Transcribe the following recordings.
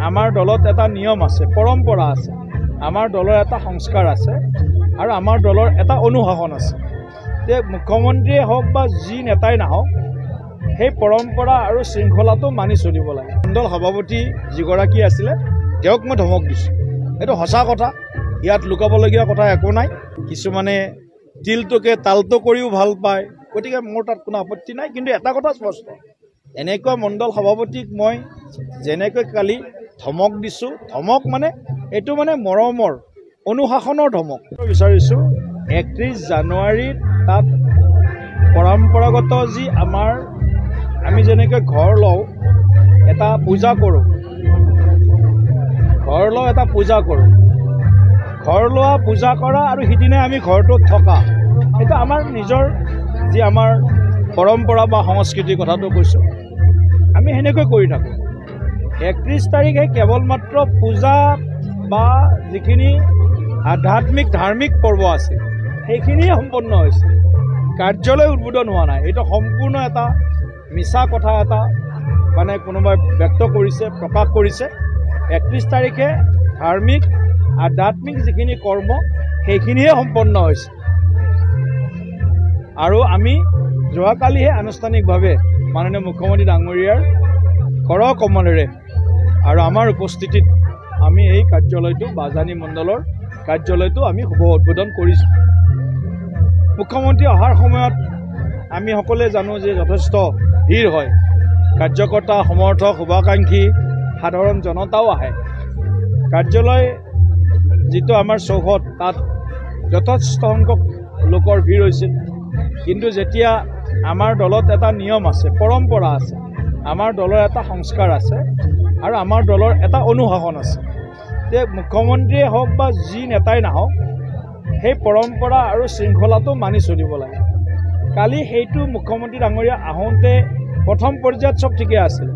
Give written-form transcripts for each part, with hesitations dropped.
আমাৰ দলত এটা নিয়ম আছে, পৰম্পৰা আছে, আমাৰ দলৰ এটা সংস্কাৰ আছে আৰু আমাৰ দলৰ এটা অনুশাসন আছে যে মুখ্যমন্ত্ৰীয়ে হওক বা যি নেতাই নাহক সেই পৰম্পৰা আৰু শৃংখলাটো মানি চলিব লাগে। মণ্ডল সভাপতি যিগৰাকী আছিলে তেওঁক মই ধমক দিছোঁ, এইটো সঁচা কথা, ইয়াত লুকাবলগীয়া কথা একো নাই। কিছুমানে তিলটোকে তালটো কৰিও ভাল পায়, গতিকে মোৰ তাত কোনো আপত্তি নাই। কিন্তু এটা কথা স্পষ্ট, এনেকুৱা মণ্ডল সভাপতিক মই যেনেকৈ কালি ধমক দিছোঁ, ধমক মানে এইটো মানে মৰমৰ অনুশাসনৰ ধমক বিচাৰিছোঁ। 31 জানুৱাৰীত তাত পৰম্পৰাগত যি আমি যেনেকৈ ঘৰ লওঁ এটা পূজা কৰোঁ, ঘৰ লোৱা পূজা কৰা আৰু সিদিনা আমি ঘৰটোত থকা, এইটো আমাৰ নিজৰ যি আমাৰ পৰম্পৰা বা সংস্কৃতিৰ কথাটো কৈছোঁ, আমি সেনেকৈ কৰি থাকোঁ। 31 তাৰিখে কেৱল মাত্ৰ পূজা বা যিখিনি আধ্যাত্মিক ধাৰ্মিক পৰ্ব আছে সেইখিনিয়ে সম্পন্ন হৈছে, কাৰ্যালয় উদ্বোধন হোৱা নাই। এইটো সম্পূৰ্ণ এটা মিছা কথা, এটা মানে কোনোবাই ব্যক্ত কৰিছে, প্ৰকাশ কৰিছে। 31 তাৰিখে ধাৰ্মিক আধ্যাত্মিক যিখিনি কৰ্ম সেইখিনিহে সম্পন্ন হৈছে আৰু আমি যোৱাকালিহে আনুষ্ঠানিকভাৱে মাননীয় মুখ্যমন্ত্ৰী ডাঙৰীয়াৰ কৰ কমলেৰে আৰু আমাৰ উপস্থিতিত আমি এই কাৰ্যালয়টো বাজানী মণ্ডলৰ কাৰ্যালয়টো আমি শুভ উদ্বোধন কৰিছোঁ। মুখ্যমন্ত্ৰী অহাৰ সময়ত আমি সকলোৱে জানো যে যথেষ্ট ভিৰ হয়, কাৰ্যকৰ্তা, সমৰ্থক, শুভাকাংক্ষী, সাধাৰণ জনতাও আহে। কাৰ্যালয় যিটো আমাৰ চৌহদ তাত যথেষ্ট সংখ্যক লোকৰ ভিৰ হৈছিল। কিন্তু যেতিয়া আমাৰ দলত এটা নিয়ম আছে, পৰম্পৰা আছে, আমাৰ দলৰ এটা সংস্কাৰ আছে আৰু আমাৰ দলৰ এটা অনুশাসন আছে যে মুখ্যমন্ত্ৰীয়ে হওক বা যি নেতাই নাহক সেই পৰম্পৰা আৰু শৃংখলাটো মানি চলিব লাগে। কালি সেইটো মুখ্যমন্ত্ৰী ডাঙৰীয়া আহোঁতে প্ৰথম পৰ্যায়ত চব ঠিকে আছিল।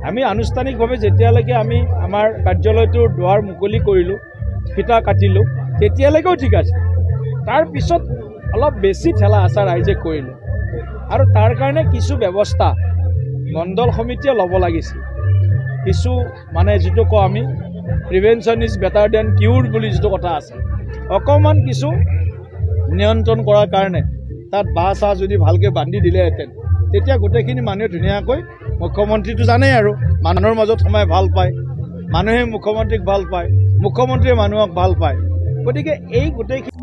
আমি আনুষ্ঠানিকভাৱে যেতিয়ালৈকে আমি আমাৰ কাৰ্যালয়টোৰ দুৱাৰ মুকলি কৰিলোঁ, ফিটা কাটিলোঁ, তেতিয়ালৈকেও ঠিক আছে। তাৰপিছত অলপ বেছি ঠেলা হেঁচা ৰাইজে কৰিলে আৰু তাৰ কাৰণে কিছু ব্যৱস্থা মণ্ডল সমিতিয়ে ল'ব লাগিছিল। কিছু মানে যিটো কওঁ আমি প্ৰিভেনশ্যন ইজ বেটাৰ দেন কিউৰ বুলি যিটো কথা আছে, অকণমান কিছু নিয়ন্ত্ৰণ কৰাৰ কাৰণে তাত বাঁহ চাহ যদি ভালকৈ বান্ধি দিলেহেঁতেন তেতিয়া গোটেইখিনি মানুহে ধুনীয়াকৈ, মুখ্যমন্ত্ৰীটো জানেই আৰু মানুহৰ মাজত সোমাই ভাল পায়, মানুহে মুখ্যমন্ত্ৰীক ভাল পায়, মুখ্যমন্ত্ৰীয়ে মানুহক ভাল পায়, গতিকে এই গোটেইখিনি